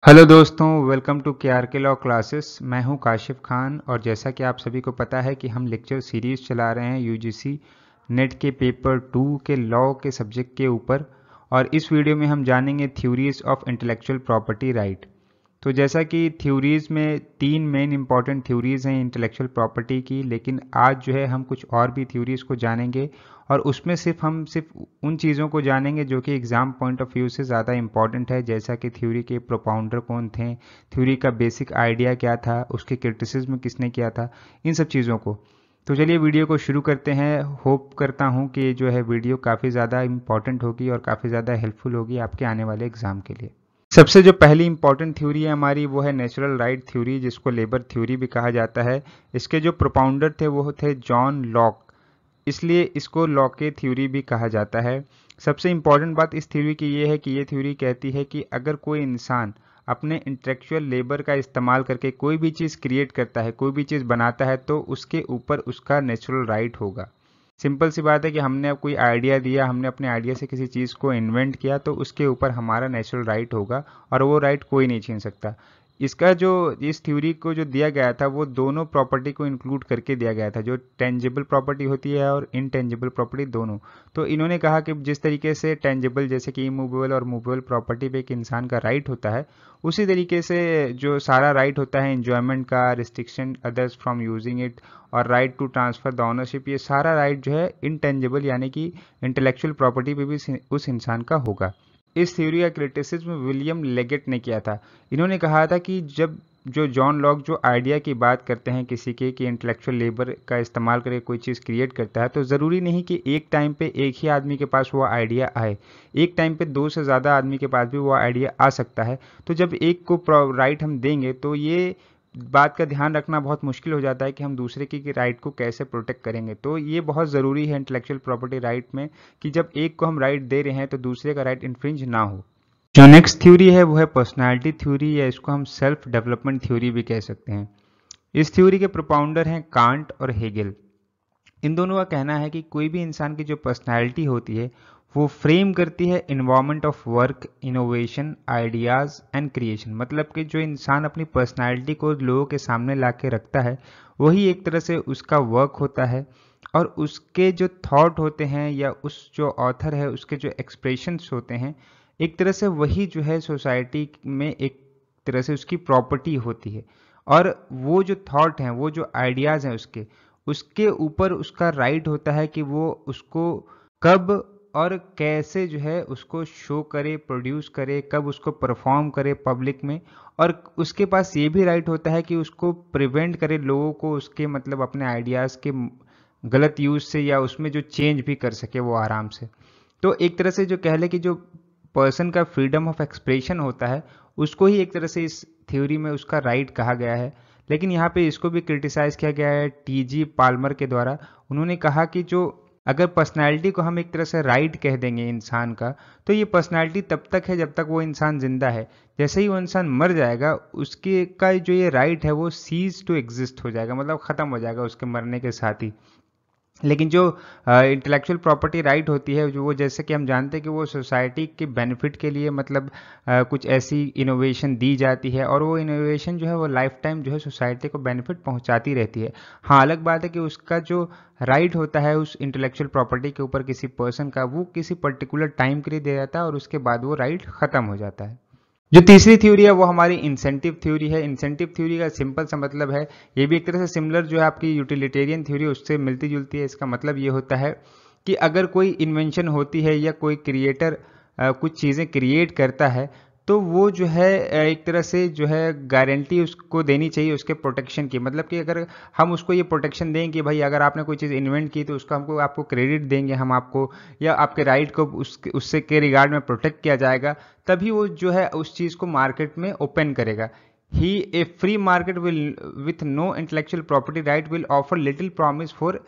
Hello दोस्तों, welcome to के law classes. मैं हूं काशिफ खान और जैसा कि आप सभी को पता है कि हम लेक्चर सीरीज़ चला रहे हैं यूजीसी नेट के पेपर 2 के लॉ के सब्जेक्ट के ऊपर। और इस वीडियो में हम जानेंगे theories of intellectual property right. तो जैसा कि थ्योरीज में 3 मेन इंपॉर्टेंट थ्योरीज हैं इंटेलेक्चुअल प्रॉपर्टी की, लेकिन आज जो है हम कुछ और भी थ्योरीज को जानेंगे और उसमें सिर्फ उन चीज़ों को जानेंगे जो कि एग्ज़ाम पॉइंट ऑफ व्यू से ज़्यादा इंपॉर्टेंट है, जैसा कि थ्योरी के प्रोपाउंडर कौन थे, थ्योरी का बेसिक आइडिया क्या था, उसके क्रिटिसिज्म किसने किया था, इन सब चीज़ों को। तो चलिए वीडियो को शुरू करते हैं। होप करता हूँ कि जो है वीडियो काफ़ी ज़्यादा इंपॉर्टेंट होगी और काफ़ी ज़्यादा हेल्पफुल होगी आपके आने वाले एग्ज़ाम के लिए। सबसे जो पहली इंपॉर्टेंट थ्योरी है हमारी वो है नेचुरल राइट थ्योरी, जिसको लेबर थ्योरी भी कहा जाता है। इसके जो प्रोपाउंडर थे वो थे जॉन लॉक, इसलिए इसको लॉके थ्योरी भी कहा जाता है। सबसे इंपॉर्टेंट बात इस थ्योरी की ये है कि ये थ्योरी कहती है कि अगर कोई इंसान अपने इंटेलेक्चुअल लेबर का इस्तेमाल करके कोई भी चीज़ क्रिएट करता है, कोई भी चीज़ बनाता है, तो उसके ऊपर उसका नेचुरल राइट होगा। सिंपल सी बात है कि हमने अब कोई आइडिया दिया, हमने अपने आइडिया से किसी चीज़ को इन्वेंट किया, तो उसके ऊपर हमारा नेचुरल राइट होगा और वो राइट कोई नहीं छीन सकता। इसका जो इस थ्योरी को जो दिया गया था वो दोनों प्रॉपर्टी को इंक्लूड करके दिया गया था, जो टेंजिबल प्रॉपर्टी होती है और इनटेंजिबल प्रॉपर्टी दोनों। तो इन्होंने कहा कि जिस तरीके से टेंजिबल जैसे कि इमूवेबल और मूवेबल प्रॉपर्टी पे एक इंसान का राइट होता है, उसी तरीके से जो सारा राइट होता है एंजॉयमेंट का, restriction others from using it और right to transfer the ownership, ये सारा राइट जो है इनटेंजिबल यानी कि इंटेलेक्चुअल प्रॉपर्टी पे भी उस इंसान का होगा। इस थ्योरी का क्रिटिसिज्म विलियम लेगेट ने किया था। इन्होंने कहा था कि जब जो जॉन लॉक जो आइडिया की बात करते हैं किसी के कि इंटेलेक्चुअल लेबर का इस्तेमाल करके कोई चीज़ क्रिएट करता है, तो ज़रूरी नहीं कि एक टाइम पे एक ही आदमी के पास वो आइडिया आए, एक टाइम पे 2 से ज़्यादा आदमी के पास भी वो आइडिया आ सकता है। तो जब एक को राइट हम देंगे तो ये बात का ध्यान रखना बहुत मुश्किल हो जाता है कि हम दूसरे की राइट को कैसे प्रोटेक्ट करेंगे। तो ये बहुत ज़रूरी है इंटेलेक्चुअल प्रॉपर्टी राइट में कि जब एक को हम राइट दे रहे हैं तो दूसरे का राइट इन्फ्रिंज ना हो। जो नेक्स्ट थ्योरी है वो है पर्सनालिटी थ्योरी, या इसको हम सेल्फ डेवलपमेंट थ्योरी भी कह सकते हैं। इस थ्योरी के प्रोपाउंडर हैं कांट और हेगेल। इन दोनों का कहना है कि कोई भी इंसान की जो पर्सनालिटी होती है वो फ्रेम करती है environment of work, innovation, ideas and creation. मतलब कि जो इंसान अपनी पर्सनालिटी को लोगों के सामने ला के रखता है वही एक तरह से उसका वर्क होता है, और उसके जो थॉट होते हैं या उस जो ऑथर है उसके जो एक्सप्रेशंस होते हैं, एक तरह से वही जो है सोसाइटी में एक तरह से उसकी प्रॉपर्टी होती है। और वो जो थॉट हैं, वो जो आइडियाज़ हैं उसके उसके ऊपर उसका राइट होता है कि वो उसको कब और कैसे जो है उसको शो करे, प्रोड्यूस करे, कब उसको परफॉर्म करे पब्लिक में। और उसके पास ये भी राइट होता है कि उसको प्रिवेंट करे लोगों को उसके मतलब अपने आइडियाज़ के गलत यूज़ से, या उसमें जो चेंज भी कर सके वो आराम से। तो एक तरह से जो कह ले कि जो पर्सन का फ्रीडम ऑफ एक्सप्रेशन होता है उसको ही एक तरह से इस थ्योरी में उसका राइट कहा गया है। लेकिन यहाँ पे इसको भी क्रिटिसाइज किया गया है टीजी पाल्मर के द्वारा। उन्होंने कहा कि जो अगर पर्सनालिटी को हम एक तरह से राइट कह देंगे इंसान का, तो ये पर्सनालिटी तब तक है जब तक वो इंसान जिंदा है। जैसे ही वो इंसान मर जाएगा उसके का जो ये राइट है वो सीज टू एग्जिस्ट हो जाएगा, मतलब ख़त्म हो जाएगा उसके मरने के साथ ही। लेकिन जो इंटेलेक्चुअल प्रॉपर्टी राइट होती है जो वो जैसे कि हम जानते हैं कि वो सोसाइटी के बेनिफिट के लिए मतलब कुछ ऐसी इनोवेशन दी जाती है, और वो इनोवेशन जो है वो लाइफ टाइम जो है सोसाइटी को बेनिफिट पहुंचाती रहती है। हाँ, अलग बात है कि उसका जो राइट होता है उस इंटेलेक्चुअल प्रॉपर्टी के ऊपर किसी पर्सन का, वो किसी पर्टिकुलर टाइम के लिए दिया जाता है और उसके बाद वो राइट ख़त्म हो जाता है। जो तीसरी थ्योरी है वो हमारी इंसेंटिव थ्योरी है। इंसेंटिव थ्योरी का सिंपल सा मतलब है, ये भी एक तरह से सिमिलर जो है आपकी यूटिलिटेरियन थ्योरी उससे मिलती जुलती है। इसका मतलब ये होता है कि अगर कोई इन्वेंशन होती है या कोई क्रिएटर कुछ चीज़ें क्रिएट करता है, तो वो जो है एक तरह से जो है गारंटी उसको देनी चाहिए उसके प्रोटेक्शन की। मतलब कि अगर हम उसको ये प्रोटेक्शन दें कि भाई अगर आपने कोई चीज़ इन्वेंट की तो उसका हमको आपको क्रेडिट देंगे हम आपको, या आपके राइट को उससे के रिगार्ड में प्रोटेक्ट किया जाएगा, तभी वो जो है उस चीज़ को मार्केट में ओपन करेगा। ही a free market will with no intellectual property right will offer little promise for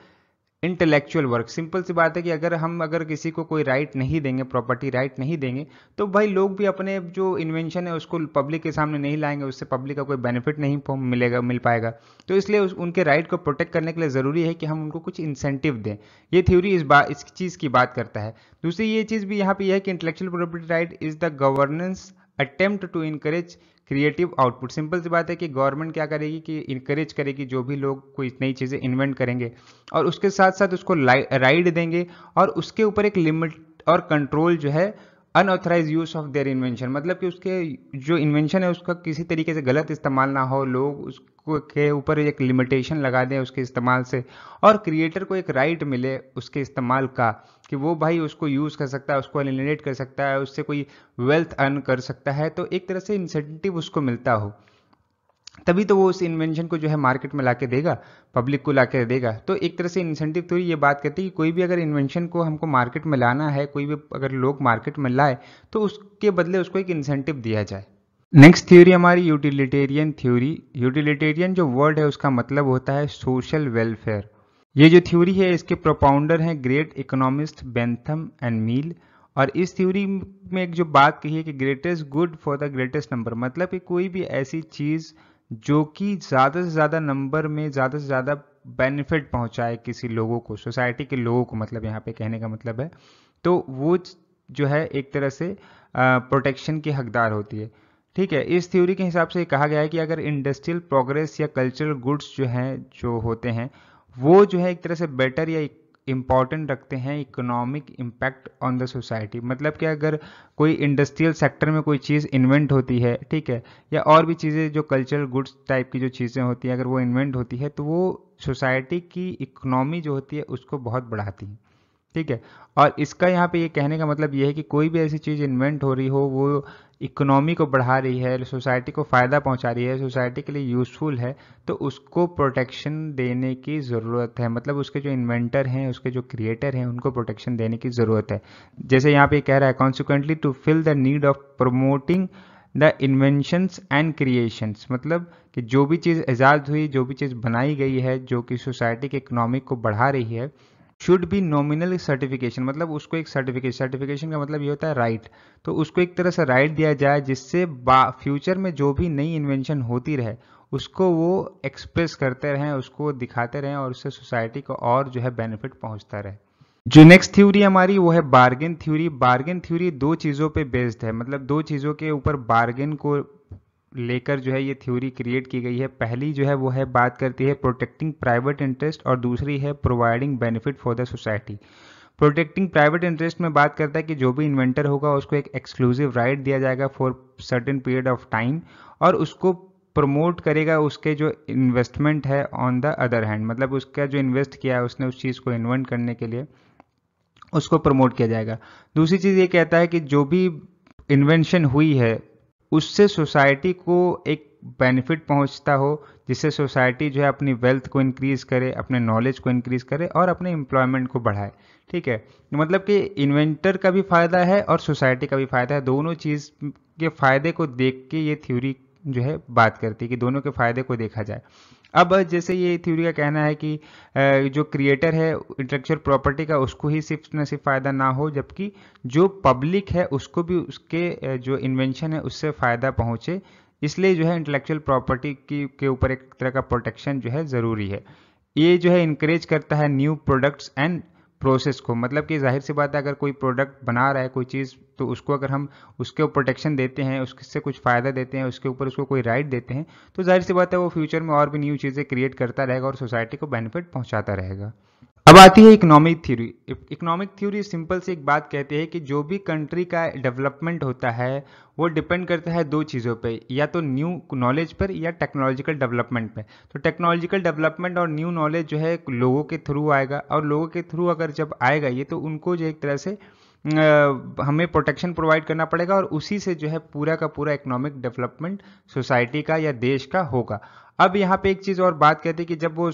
intellectual work. Simple सी बात है कि अगर किसी को कोई राइट नहीं देंगे, प्रॉपर्टी राइट नहीं देंगे, तो भाई लोग भी अपने जो इन्वेंशन है उसको पब्लिक के सामने नहीं लाएंगे, उससे पब्लिक का कोई बेनिफिट नहीं मिल पाएगा। तो इसलिए उनके राइट को प्रोटेक्ट करने के लिए ज़रूरी है कि हम उनको कुछ इंसेंटिव दें। ये थ्योरी इस चीज़ की बात करता है। दूसरी ये चीज़ भी यहाँ पे यह है कि intellectual property right is the governance attempt to encourage creative output. Simple सी बात है कि गवर्नमेंट क्या करेगी कि इनकरेज करेगी जो भी लोग कोई नई चीज़ें इन्वेंट करेंगे, और उसके साथ साथ उसको राइड देंगे, और उसके ऊपर एक लिमिट और कंट्रोल जो है unauthorise use of their invention, मतलब कि उसके जो इन्वेंशन है उसका किसी तरीके से गलत इस्तेमाल ना हो, लोग उसको के ऊपर एक लिमिटेशन लगा दें उसके इस्तेमाल से, और क्रिएटर को एक राइट मिले उसके इस्तेमाल का कि वो भाई उसको यूज़ कर सकता है, उसको एलिमिनेट कर सकता है, उससे कोई वेल्थ अर्न कर सकता है, तो एक तरह से इंसेंटिव उसको मिलता हो, तभी तो वो उस इन्वेंशन को जो है मार्केट में लाके देगा, पब्लिक को लाके देगा। तो एक तरह से इंसेंटिव थ्योरी ये बात करती है कि कोई भी अगर इन्वेंशन को हमको मार्केट में लाना है, कोई भी अगर लोग मार्केट में लाए तो उसके बदले उसको एक इंसेंटिव दिया जाए। नेक्स्ट थ्योरी हमारी यूटिलिटेरियन थ्योरी। यूटिलिटेरियन जो वर्ड है उसका मतलब होता है सोशल वेलफेयर। ये जो थ्योरी है इसके प्रोपाउंडर हैं ग्रेट इकोनॉमिस्ट बेंथम एंड मील, और इस थ्योरी में एक जो बात कही है कि greatest good for the greatest number, मतलब कि कोई भी ऐसी चीज़ जो कि ज़्यादा से ज़्यादा नंबर में ज़्यादा से ज़्यादा बेनिफिट पहुंचाए किसी लोगों को, सोसाइटी के लोगों को, मतलब यहाँ पे कहने का मतलब है, तो वो जो है एक तरह से प्रोटेक्शन की हकदार होती है। ठीक है, इस थ्योरी के हिसाब से कहा गया है कि अगर इंडस्ट्रियल प्रोग्रेस या कल्चरल गुड्स जो हैं जो होते हैं वो जो है एक तरह से बेटर या इम्पॉर्टेंट रखते हैं economic impact on the society, मतलब कि अगर कोई इंडस्ट्रियल सेक्टर में कोई चीज़ इन्वेंट होती है, ठीक है, या और भी चीज़ें जो कल्चरल गुड्स टाइप की जो चीज़ें होती हैं अगर वो इन्वेंट होती है तो वो सोसाइटी की इकोनॉमी जो होती है उसको बहुत बढ़ाती है। ठीक है, और इसका यहाँ पे ये कहने का मतलब ये है कि कोई भी ऐसी चीज़ इन्वेंट हो रही हो वो इकोनॉमी को बढ़ा रही है, सोसाइटी को फ़ायदा पहुँचा रही है, सोसाइटी के लिए यूज़फुल है, तो उसको प्रोटेक्शन देने की ज़रूरत है, मतलब उसके जो इन्वेंटर हैं, उसके जो क्रिएटर हैं, उनको प्रोटेक्शन देने की ज़रूरत है। जैसे यहाँ पे कह रहा है consequently to fill the need of promoting the inventions and creations, मतलब कि जो भी चीज़ ईजाद हुई, जो भी चीज़ बनाई गई है जो कि सोसाइटी के इकोनॉमिक को बढ़ा रही है, शुड बी नॉमिनल सर्टिफिकेशन, मतलब उसको एक सर्टिफिकेशन का मतलब ये होता है राइट, तो उसको एक तरह से राइट दिया जाए जिससे फ्यूचर में जो भी नई इन्वेंशन होती रहे उसको वो एक्सप्रेस करते रहें, उसको दिखाते रहें, और उससे सोसाइटी को और जो है बेनिफिट पहुंचता रहे। जो नेक्स्ट थ्योरी हमारी वो है बार्गेन थ्योरी। बार्गेन थ्योरी दो चीज़ों पे बेस्ड है, मतलब दो चीज़ों के ऊपर बार्गेन को लेकर जो है ये थ्योरी क्रिएट की गई है। पहली जो है वो है बात करती है प्रोटेक्टिंग प्राइवेट इंटरेस्ट, और दूसरी है providing benefit for the society. Protecting private interest में बात करता है कि जो भी इन्वेंटर होगा उसको एक एक्सक्लूसिव राइट दिया जाएगा for certain period of time, और उसको प्रमोट करेगा उसके जो इन्वेस्टमेंट है ऑन द अदर हैंड, मतलब उसका जो इन्वेस्ट किया है उसने उस चीज़ को इन्वेंट करने के लिए उसको प्रमोट किया जाएगा। दूसरी चीज़ ये कहता है कि जो भी इन्वेंशन हुई है उससे सोसाइटी को एक बेनिफिट पहुंचता हो, जिससे सोसाइटी जो है अपनी वेल्थ को इंक्रीज करे, अपने नॉलेज को इंक्रीज करे, और अपने एम्प्लॉयमेंट को बढ़ाए। ठीक है, मतलब कि इन्वेंटर का भी फायदा है और सोसाइटी का भी फायदा है, दोनों चीज़ के फायदे को देख के ये थ्योरी जो है बात करती है कि दोनों के फायदे को देखा जाए। अब जैसे ये थ्योरी का कहना है कि जो क्रिएटर है इंटेलेक्चुअल प्रॉपर्टी का उसको ही सिर्फ न सिर्फ फ़ायदा ना हो, जबकि जो पब्लिक है उसको भी उसके जो इन्वेंशन है उससे फ़ायदा पहुँचे, इसलिए जो है इंटेलेक्चुअल प्रॉपर्टी की के ऊपर एक तरह का प्रोटेक्शन जो है ज़रूरी है। ये जो है इंकरेज करता है न्यू प्रोडक्ट्स एंड प्रोसेस को, मतलब कि जाहिर सी बात है अगर कोई प्रोडक्ट बना रहा है कोई चीज़, तो उसको अगर हम उसके ऊपर प्रोटेक्शन देते हैं, उससे कुछ फ़ायदा देते हैं, उसके ऊपर उसको कोई राइट देते हैं, तो जाहिर सी बात है वो फ्यूचर में और भी न्यू चीज़ें क्रिएट करता रहेगा और सोसाइटी को बेनिफिट पहुंचाता रहेगा। अब आती है economic theory. Economic theory simple से एक बात कहती है कि जो भी कंट्री का डेवलपमेंट होता है वो डिपेंड करता है दो चीज़ों पे, या तो न्यू नॉलेज पर या टेक्नोलॉजिकल डेवलपमेंट पे। तो टेक्नोलॉजिकल डेवलपमेंट और न्यू नॉलेज जो है लोगों के थ्रू आएगा, और लोगों के थ्रू अगर जब आएगा ये तो उनको जो एक तरह से हमें प्रोटेक्शन प्रोवाइड करना पड़ेगा, और उसी से जो है पूरा का पूरा इकोनॉमिक डेवलपमेंट सोसाइटी का या देश का होगा। अब यहाँ पे एक चीज़ और बात कहते हैं कि जब वो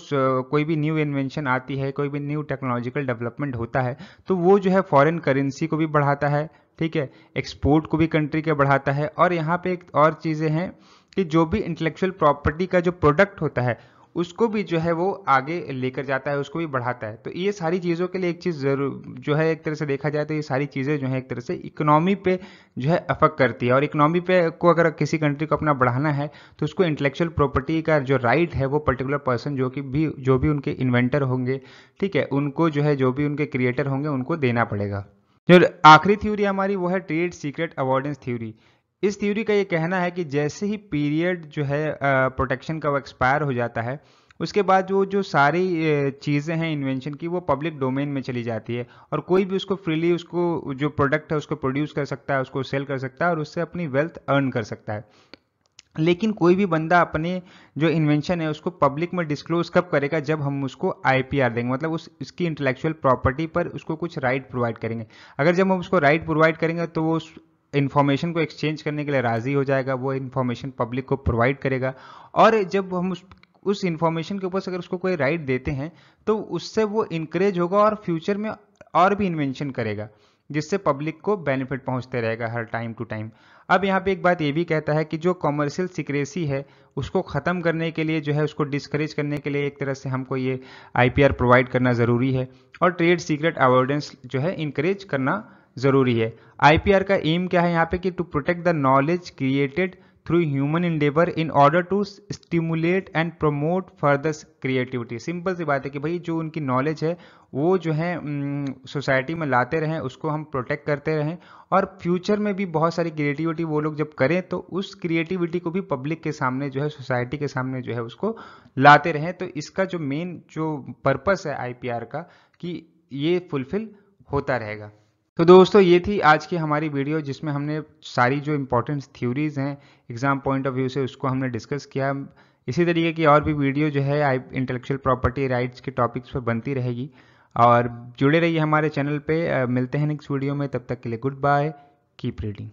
कोई भी न्यू इन्वेंशन आती है, कोई भी न्यू टेक्नोलॉजिकल डेवलपमेंट होता है, तो वो जो है फॉरेन करेंसी को भी बढ़ाता है, ठीक है, एक्सपोर्ट को भी कंट्री के बढ़ाता है, और यहाँ पे एक और चीज़ें हैं कि जो भी इंटेलेक्चुअल प्रॉपर्टी का जो प्रोडक्ट होता है उसको भी जो है वो आगे लेकर जाता है, उसको भी बढ़ाता है। तो ये सारी चीज़ों के लिए एक चीज़ जरूर जो है एक तरह से देखा जाए तो ये सारी चीज़ें जो है एक तरह से इकोनॉमी पे जो है अफेक्ट करती है, और इकोनॉमी पे को अगर किसी कंट्री को अपना बढ़ाना है तो उसको इंटेलेक्चुअल प्रॉपर्टी का जो राइट है वो पर्टिकुलर पर्सन जो भी उनके इन्वेंटर होंगे, ठीक है, उनको जो है जो भी उनके क्रिएटर होंगे उनको देना पड़ेगा। जो आखिरी थ्योरी हमारी वो है ट्रेड सीक्रेट अवॉइडेंस थ्योरी। इस थ्योरी का ये कहना है कि जैसे ही पीरियड जो है प्रोटेक्शन का वो एक्सपायर हो जाता है, उसके बाद वो जो सारी चीज़ें हैं इन्वेंशन की वो पब्लिक डोमेन में चली जाती है और कोई भी उसको फ्रीली उसको जो प्रोडक्ट है उसको प्रोड्यूस कर सकता है, उसको सेल कर सकता है और उससे अपनी वेल्थ अर्न कर सकता है। लेकिन कोई भी बंदा अपने जो इन्वेंशन है उसको पब्लिक में डिस्क्लोज कब करेगा? जब हम उसको आईपीआर देंगे, मतलब उसकी इंटेलेक्चुअल प्रॉपर्टी पर उसको कुछ राइट प्रोवाइड करेंगे। अगर जब हम उसको राइट प्रोवाइड करेंगे तो वो उस इन्फॉर्मेशन को एक्सचेंज करने के लिए राज़ी हो जाएगा, वो इन्फॉर्मेशन पब्लिक को प्रोवाइड करेगा। और जब हम उस इन्फॉर्मेशन के ऊपर से अगर उसको कोई राइट देते हैं तो उससे वो इंकरेज होगा और फ्यूचर में और भी इन्वेंशन करेगा, जिससे पब्लिक को बेनिफिट पहुंचते रहेगा हर टाइम टू टाइम। अब यहाँ पे एक बात ये भी कहता है कि जो कॉमर्शियल सिक्रेसी है उसको ख़त्म करने के लिए जो है उसको डिस्करेज करने के लिए एक तरह से हमको ये आईपीआर प्रोवाइड करना ज़रूरी है और ट्रेड सीक्रेट अवॉइडेंस जो है इनकरेज करना ज़रूरी है। आईपीआर का एम क्या है यहाँ पे कि to protect the knowledge created through human endeavour in order to stimulate and promote further creativity. Simple सी बात है कि भाई जो उनकी नॉलेज है वो जो है सोसाइटी में लाते रहें, उसको हम प्रोटेक्ट करते रहें और फ्यूचर में भी बहुत सारी क्रिएटिविटी वो लोग जब करें तो उस क्रिएटिविटी को भी पब्लिक के सामने जो है, सोसाइटी के सामने जो है उसको लाते रहें। तो इसका जो मेन जो पर्पस है आईपीआर का कि ये फुलफिल होता रहेगा। तो दोस्तों ये थी आज की हमारी वीडियो जिसमें हमने सारी जो इम्पोर्टेंट थ्योरीज हैं एग्जाम पॉइंट ऑफ व्यू से उसको हमने डिस्कस किया। इसी तरीके की और भी वीडियो जो है इंटेलेक्चुअल प्रॉपर्टी राइट्स के टॉपिक्स पर बनती रहेगी और जुड़े रहिए हमारे चैनल पे। मिलते हैं नेक्स्ट वीडियो में, तब तक के लिए गुड बाय, कीप रीडिंग।